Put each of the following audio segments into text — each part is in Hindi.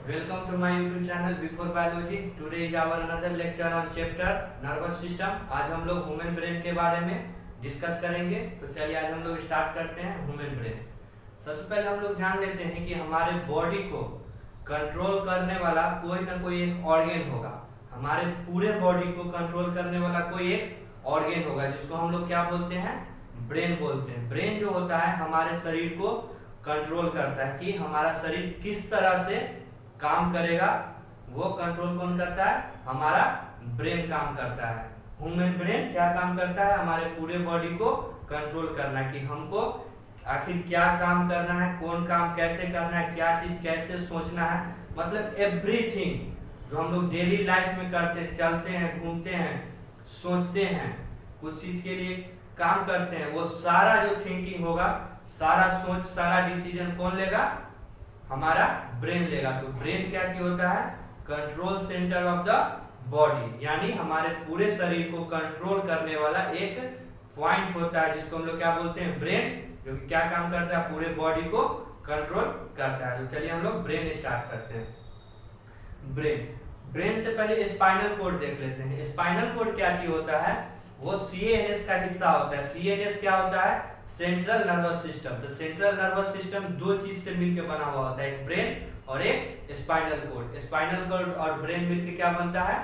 Welcome to my YouTube channel Before Biology. Today is our another lecture on chapter nervous system. आज हम लोग ह्यूमन ब्रेन के बारे में डिस्कस करेंगे। तो चलिए आज हम लोग स्टार्ट करते हैं ह्यूमन ब्रेन। सबसे पहले हम लोग जान लेते हैं कि हमारे बॉडी को कंट्रोल करने वाला कोई ना कोई एक ऑर्गेन होगा। हमारे पूरे बॉडी को कंट्रोल करने वाला कोई एक ऑर्गेन होगा जिसको हम लोग क्या बोलते हैं, ब्रेन बोलते हैं। ब्रेन जो होता है हमारे शरीर को कंट्रोल करता है कि हमारा शरीर किस तरह से काम करेगा, वो कंट्रोल कौन करता है, हमारा ब्रेन काम करता है। ह्यूमन ब्रेन क्या काम करता है, हमारे पूरे बॉडी को कंट्रोल करना कि हमको आखिर क्या काम करना है, कौन काम कैसे करना है, क्या चीज कैसे सोचना है, मतलब एवरीथिंग जो हम लोग डेली लाइफ में करते हैं, चलते हैं, घूमते हैं, सोचते हैं, कुछ चीज के लिए काम करते हैं, वो सारा जो थिंकिंग होगा, सारा सोच, सारा डिसीजन कौन लेगा, हमारा ब्रेन लेगा। तो ब्रेन क्या चीज होता है, control centre of the body, यानी हमारे पूरे शरीर को कंट्रोल करने वाला एक पॉइंट होता है जिसको हम लोग क्या बोलते हैं, ब्रेन, जो कि क्या काम करता है, पूरे बॉडी को कंट्रोल करता है। तो चलिए हम लोग ब्रेन स्टार्ट करते हैं। ब्रेन से पहले स्पाइनल कोड देख लेते हैं। स्पाइनल कोड क्या चीज होता है, वो सीएनएस का हिस्सा होता है। सीएनएस क्या होता है, सेंट्रल नर्वस सिस्टम। तो सेंट्रल नर्वस सिस्टम दो चीज से मिलकर बना हुआ होता है, एक ब्रेन और एक स्पाइनल कोड। स्पाइनल कोड और ब्रेन मिलकर क्या बनता है,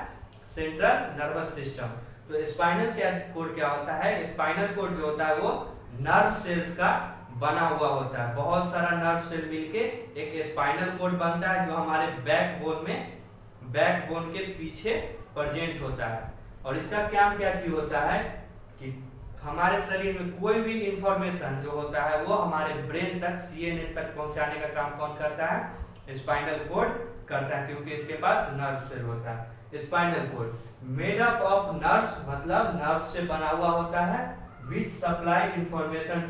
सेंट्रल नर्वस सिस्टम। तो स्पाइनल कोड क्या होता है, स्पाइनल कोड जो होता है वो नर्व सेल्स का बना हुआ होता है। बहुत सारा नर्व सेल मिलके एक स्पाइनल कोड बनता है जो हमारे बैकबोन के पीछे प्रेजेंट होता है। और इसका काम क्या चीज होता है कि हमारे शरीर में कोई भी इंफॉर्मेशन जो होता है वो हमारे ब्रेन तक, सीएनएस तक पहुंचाने का काम कौन करता है, स्पाइनल कोड करता है, क्योंकि इसके पास नर्व सेल होता है। Spinal cord made up of nerves, मतलब नर्व से बना हुआ होता है, which supply information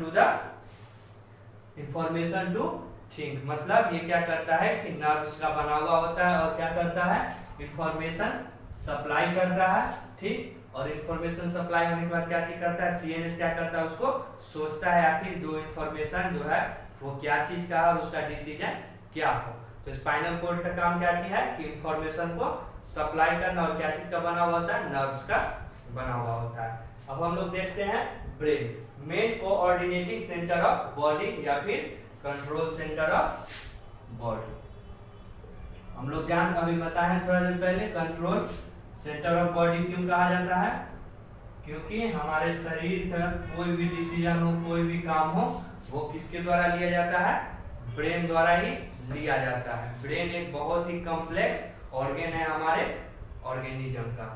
to think, मतलब ये क्या करता है कि नर्व्स का बना हुआ होता है और क्या करता है, इंफॉर्मेशन सप्लाई करता है, ठीक। और इंफॉर्मेशन सप्लाई होने के बाद क्या चीज करता है, सीएनएस क्या करता है, उसको सोचता है आखिर जो इंफॉर्मेशन जो है वो क्या चीज का है, उसका डिसीजन क्या हो। तो स्पाइनल कोड का काम क्या चीज है कि इंफॉर्मेशन को सप्लाई करना, और क्या चीज का बना हुआ होता है, नर्व्स का बना हुआ होता है। अब हम लोग देखते हैं brain, main coordinating centre of body या फिर कंट्रोल सेंटर ऑफ बॉडी। हम लोग अभी बताए थोड़ा देर पहले, कंट्रोल सेंटर ऑफ बॉडी क्यों कहा जाता है, क्योंकि हमारे शरीर का कोई भी डिसीजन हो, कोई भी काम हो, वो किसके द्वारा लिया जाता है, ब्रेन द्वारा ही लिया जाता है। ब्रेन एक बहुत ही कॉम्प्लेक्स ऑर्गेन है हमारे ऑर्गेनिज्म का।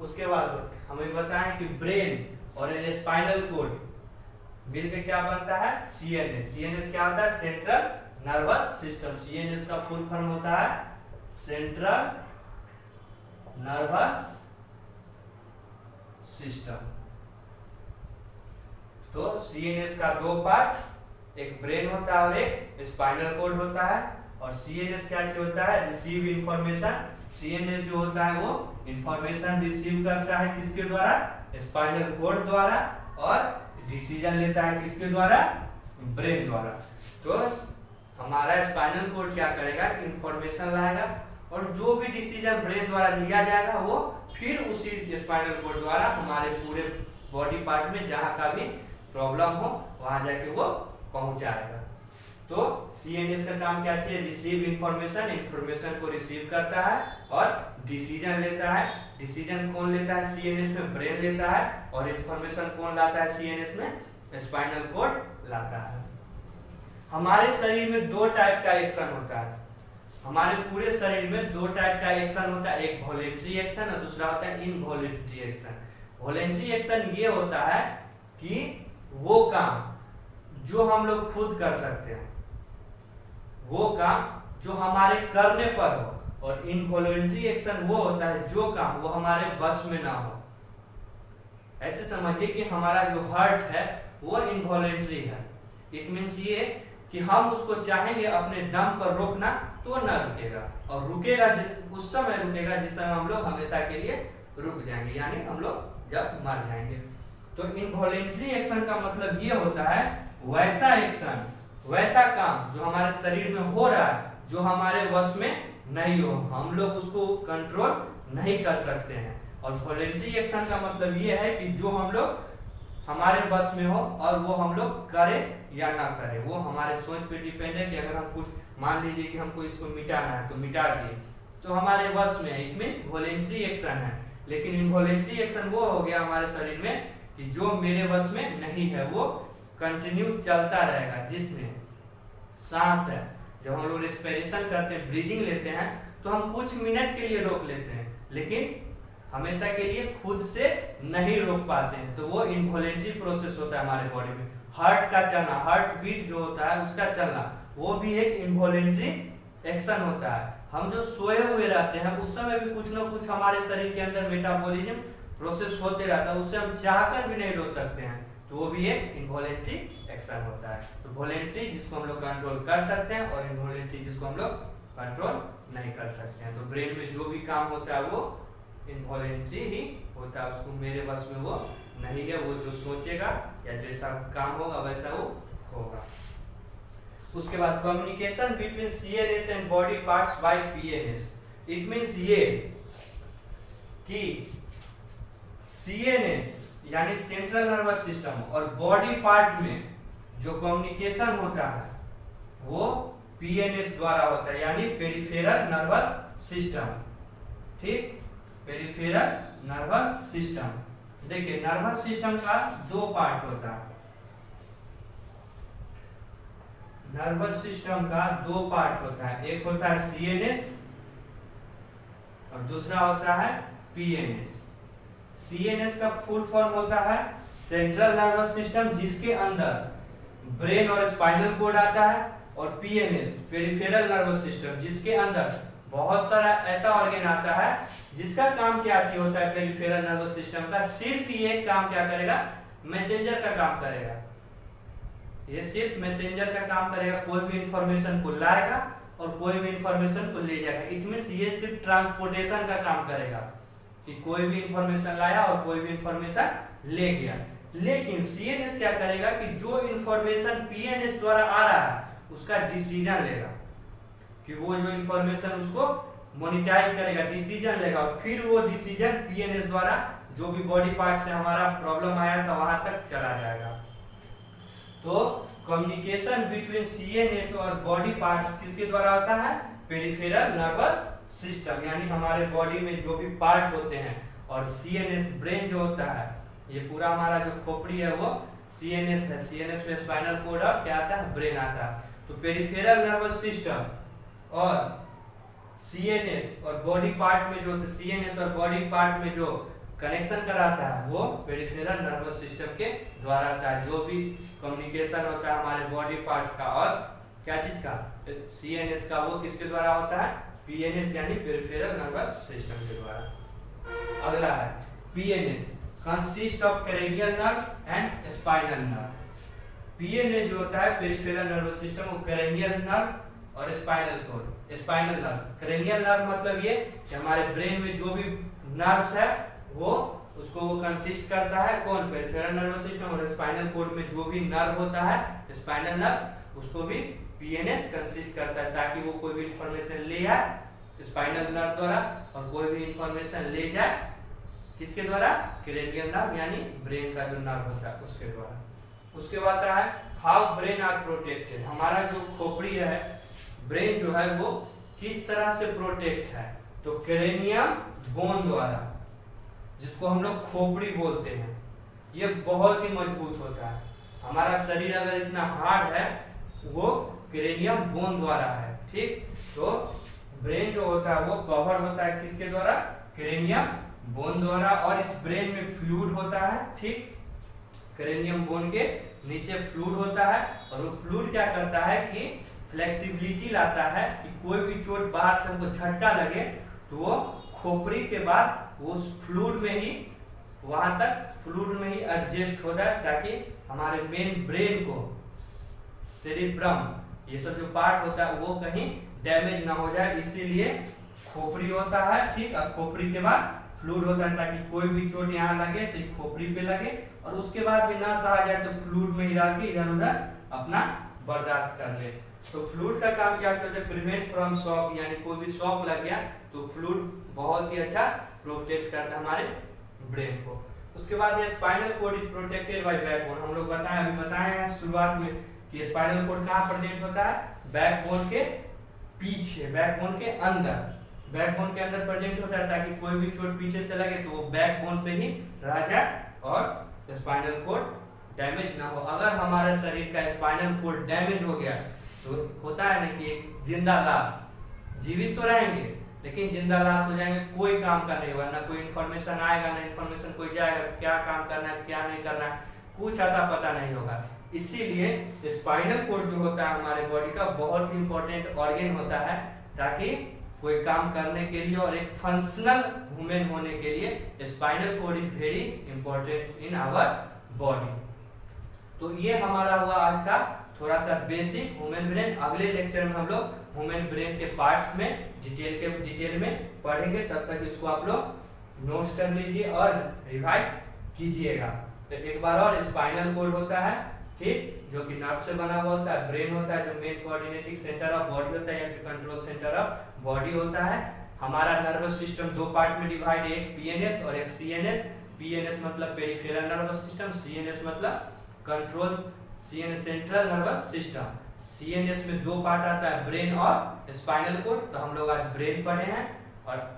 उसके बाद हमें बताएं कि ब्रेन और स्पाइनल कोड मिलकर क्या बनता है, सीएनएस। सीएनएस क्या होता है, सेंट्रल नर्वस सिस्टम। सीएनएस का फुल फॉर्म होता है सेंट्रल नर्वस सिस्टम। तो सीएनएस का दो पार्ट, एक ब्रेन होता है और एक स्पाइनल कोड होता है। और सीएनएस क्या होता है, रिसीव इंफॉर्मेशन। सीएनएस जो होता है वो इंफॉर्मेशन रिसीव करता है किसके द्वारा, स्पाइनल कोड द्वारा, और डिसीजन लेता है किसके द्वारा, ब्रेन द्वारा। तो हमारा स्पाइनल कोड क्या करेगा कि इंफॉर्मेशन लाएगा, और जो भी डिसीजन ब्रेन द्वारा लिया जाएगा वो फिर उसी स्पाइनल कोड द्वारा हमारे पूरे बॉडी पार्ट में जहां का भी प्रॉब्लम हो वहां जाके वो पहुंचाएगा। तो सीएनएस का काम क्या चाहिए, रिसीव इंफॉर्मेशन को रिसीव करता है और डिसीजन लेता है। डिसीजन कौन लेता है, सीएनएस में ब्रेन लेता है, और इंफॉर्मेशन कौन लाता है, सीएनएस में स्पाइनल कोड लाता है। हमारे शरीर में दो टाइप का एक्शन होता है। हमारे पूरे शरीर में दो टाइप का एक्शन होता है, एक वॉलेंटरी एक्शन और दूसरा होता है इनवॉलेंटरी एक्शन। वॉलेंटरी एक्शन ये होता है कि वो काम जो हम लोग खुद कर सकते हैं, वो काम जो हमारे करने पर हो, और इनवॉलेंटरी एक्शन वो होता है जो काम वो हमारे बस में ना हो। ऐसे समझिए कि हमारा जो हार्ट है वो इनवॉलेंटरी है। इट मींस ये कि हम उसको चाहेंगे अपने दम पर रोकना तो न रुकेगा, और रुकेगा उस समय रुकेगा जिस समय हम लोग हमेशा के लिए रुक जाएंगे, यानी हम लोग जब मर जाएंगे। तो इनवॉलेंटरी एक्शन का मतलब ये होता है वैसा एक्शन, वैसा काम जो हमारे शरीर में हो रहा है जो हमारे वश में नहीं हो, हम लोग उसको कंट्रोल नहीं कर सकते हैं। और वॉलेंट्री एक्शन का मतलब ये है कि जो हम लोग हमारे बस में हो और वो हम लोग करें या ना करें, वो हमारे सोच पे डिपेंड है। कि अगर हम कुछ मान लीजिए कि हमको इसको मिटाना है तो मिटा दिए, तो हमारे बस में है, इट मीन्स वॉलेंट्री एक्शन है। लेकिन इनवॉलेंट्री एक्शन वो हो गया हमारे शरीर में कि जो मेरे बस में नहीं है वो कंटिन्यू चलता रहेगा। जिसमें सांस है, जब हम लोग रेस्पिरेशन करते हैं, ब्रीदिंग लेते हैं, तो हम कुछ मिनट के लिए रोक लेते हैं, लेकिन हमेशा के लिए खुद से नहीं रोक पाते हैं। तो वो इनवॉलेंट्री प्रोसेस होता है हमारे बॉडी में। हार्ट का चलना, हार्ट बीट जो होता है उसका चलना, वो भी एक इनवॉलेंट्री एक्शन होता है। हम जो सोए हुए रहते हैं उस समय भी कुछ ना कुछ हमारे शरीर के अंदर मेटाबॉलिज्म प्रोसेस होते रहता है, उससे हम चाहकर भी नहीं रोक सकते हैं, तो वो भी एक इनवॉलेंट्री एक्शन होता है। तो वॉलेंट्री जिसको हम लोग कंट्रोल कर सकते हैं और इनवॉलेंट्री जिसको हम लोग कंट्रोल नहीं कर सकते हैं। तो ब्रेन में जो भी काम होता है वो इनवॉलेंट्री ही होता है, उसको मेरे बस में वो नहीं है। वो जो सोचेगा या जैसा काम होगा वैसा वो होगा। उसके बाद communication between CNS and body parts bye PNS. It means ये कि सीएनएस यानी सेंट्रल नर्वस सिस्टम और बॉडी पार्ट में जो कम्युनिकेशन होता है वो पीएनएस द्वारा होता है, यानी पेरिफेरल नर्वस सिस्टम। ठीक, पेरिफेरल नर्वस सिस्टम। देखिए नर्वस सिस्टम का दो पार्ट होता है। नर्वस सिस्टम का दो पार्ट होता है, एक होता है सीएनएस और दूसरा होता है पीएनएस। सीएनएस का फुल फॉर्म होता है सेंट्रल नर्वस सिस्टम, जिसके अंदर ब्रेन और स्पाइनल कोड आता है, और पीएनएस पेरिफेरल नर्वस सिस्टम, जिसके अंदर बहुत सारा ऐसा ऑर्गन आता है जिसका काम क्या होता है। पेरिफेरल नर्वस सिस्टम का सिर्फ ये काम क्या करेगा, मैसेंजर का काम करेगा। ये सिर्फ मैसेंजर का काम करेगा, कोई भी इंफॉर्मेशन को लाएगा और कोई भी इंफॉर्मेशन को ले जाएगा। इट मींस ये सिर्फ ट्रांसपोर्टेशन का काम करेगा कि कोई भी इंफॉर्मेशन लाया और कोई भी इंफॉर्मेशन ले गया। लेकिन सीएनएस क्या करेगा कि जो इंफॉर्मेशन पीएनएस द्वारा आ रहा है उसका डिसीजन लेगा, कि वो जो इंफॉर्मेशन उसको मोनिटाइज करेगा, डिसीजन लेगा, और फिर वो डिसीजन पीएनएस द्वारा जो भी बॉडी पार्ट से हमारा प्रॉब्लम आया था वहां तक चला जाएगा। तो कम्युनिकेशन बिटवीन सीएनएस और बॉडी पार्ट्स किसके द्वारा होता है, पेरिफेरल नर्वस सिस्टम, यानी हमारे बॉडी में जो भी पार्ट होते हैं। और सीएनएस ब्रेन जो होता है, ये पूरा हमारा जो खोपड़ी है वो सीएनएस है। सीएनएस में स्पाइनल कोड और क्या आता है, ब्रेन आता है। तो पेरिफेरल नर्वस सिस्टम और सीएनएस और बॉडी पार्ट में जो सीएनएस और बॉडी पार्ट में जो कनेक्शन कराता है वो पेरिफेरल नर्वस सिस्टम के द्वारा आता है। जो भी कम्युनिकेशन होता है हमारे बॉडी पार्ट्स का और क्या चीज का, सीएनएस का, वो किसके द्वारा होता है, पीएनएस यानी पेरिफेरल नर्वस सिस्टम के द्वारा। अगला है PNS consist of cranial nerve and spinal nerve. PNS जो होता है पेरिफेरल नर्वस सिस्टम, वो क्रेनियल नर्व और spinal cord. Spinal nerve, cranial nerve मतलब ये कि हमारे ब्रेन में जो भी नर्व्स है वो उसको वो कंसिस्ट करता है कौन, पेरिफेरल नर्वस सिस्टम। और स्पाइनल कोड में जो भी नर्व होता है स्पाइनल नर्व, उसको भी पीएनएस कंसिस्ट करता है, ताकि वो कोई भी इंफॉर्मेशन ले आए स्पाइनल नर्व द्वारा और कोई भी इंफॉर्मेशन ले जाए किसके द्वारा, क्रेनियल नर्व यानी ब्रेन का जो नर्व होता है उसके द्वारा। उसके बाद आता है हाउ ब्रेन आर प्रोटेक्टेड। हमारा जो खोपड़ी है, ब्रेन जो है वो किस तरह से प्रोटेक्ट है, तो क्रेनियम बोन द्वारा, जिसको हम लोग खोपड़ी बोलते हैं। ये बहुत ही मजबूत होता है। हमारा शरीर अगर इतना हार्ड है वो क्रेनियम बोन द्वारा है। ठीक, तो ब्रेन जो होता है वो कवर होता है किसके द्वारा, क्रेनियम बोन द्वारा। और इस ब्रेन में फ्लूइड होता है। ठीक, क्रेनियम बोन के नीचे फ्लूइड होता है, और वो फ्लूइड क्या करता है कि फ्लेक्सिबिलिटी लाता है कि कोई भी चोट बाहर से हमको झटका लगे तो वो खोपड़ी के बाद उस फ्लूइड में ही वहां तक फ्लूइड में ही एडजस्ट हो जाए, ताकि हमारे मेन ब्रेन को, सेरिब्रम, ये सब जो पार्ट होता है वो कहीं डैमेज ना हो जाए, इसीलिए खोपड़ी होता है। ठीक, और खोपड़ी के बाद फ्लूइड होता है, ताकि कोई भी चोट यहाँ लगे तो खोपड़ी पे लगे, और उसके बाद भी ना सहा जाए तो फ्लूइड में ही डाल के इधर उधर अपना बर्दाश्त कर ले। तो फ्लूइड का काम क्या करता है, प्रिवेंट फ्रॉम शॉक, यानी कोई भी शॉक लग गया तो फ्लूइड बहुत ही अच्छा प्रोटेक्ट करता है हमारे ब्रेन को। उसके बाद ये spinal cord is protected by backbone. हम लोग अभी बताए हैं शुरुआत में कि स्पाइनल कोड कहाँ प्रेजेंट होता है, बैकबोन के पीछे, बैकबोन के अंदर, बैकबोन के अंदर प्रेजेंट होता है ताकि कोई भी चोट पीछे से लगे तो वो बैकबोन पे ही रह जाए और स्पाइनल कोड डैमेज ना हो। अगर हमारे शरीर का स्पाइनल कोड डैमेज हो गया तो होता है ना कि एक जिंदा लाश, जीवित तो रहेंगे लेकिन जिंदा लाश हो जाएंगे, कोई काम का नहीं होगा, ना कोई इन्फॉर्मेशन आएगा, ना इन्फॉर्मेशन कोई जाएगा, क्या काम करना है क्या नहीं करना है कुछ आता पता नहीं होगा। इसीलिए स्पाइनल कोड जो होता है हमारे बॉडी का बहुत ही इंपॉर्टेंट ऑर्गन होता है, ताकि कोई काम करने के लिए और एक फंक्शनल ह्यूमन होने के लिए spinal cord is very important in our body. तो ये हमारा हुआ आज का थोड़ा सा बेसिक ह्यूमन ब्रेन। अगले लेक्चर में हम लोग ह्यूमन ब्रेन के पार्ट्स में डिटेल में पढ़ेंगे। तब तक इसको आप लोग नोट्स कर लीजिए और रिवाइज कीजिएगा। तो एक बार और, स्पाइनल कोड होता है, ठीक, जो कि नर्व से बना हुआ होता है। ब्रेन होता है जो main coordinating centre of body होता है या फिर कंट्रोल सेंटर ऑफ बॉडी होता है। हमारा नर्वस सिस्टम दो पार्ट में डिवाइड है, एक पीएनएस और एक सीएनएस। पीएनएस मतलब पेरिफेरल नर्वस सिस्टम, सीएनएस मतलब control CNS central nervous system. CNS में दो पार्ट आता है, ब्रेन और स्पाइनल कोड। तो हम लोग आज ब्रेन पढ़े हैं और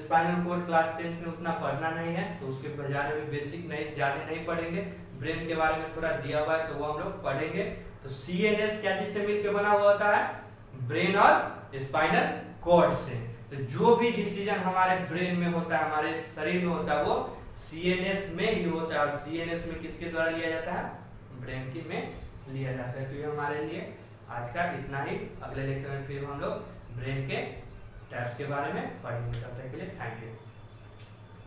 स्पाइनल कोड क्लास 10th में उतना पढ़ना नहीं है तो उसके बारे में बेसिक नहीं ज्यादा नहीं पढ़ेंगे। ब्रेन के बारे में थोड़ा दिया हुआ है तो वो हम लोग पढ़ेंगे। तो सीएनएस क्या चीज से मिलकर बना हुआ होता है, ब्रेन और स्पाइनल कोड से। तो जो भी डिसीजन हमारे ब्रेन में होता है, हमारे शरीर में होता है, वो सीएनएस में ही होता है। और सीएनएस में किसके द्वारा लिया जाता है, ब्रेन की में लिया जाता है। तो ये हमारे लिए आज का इतना ही। अगले लेक्चर में फिर हम लोग ब्रेन के टाइप्स के बारे में पढ़ेंगे। तब तक के लिए थैंक यू।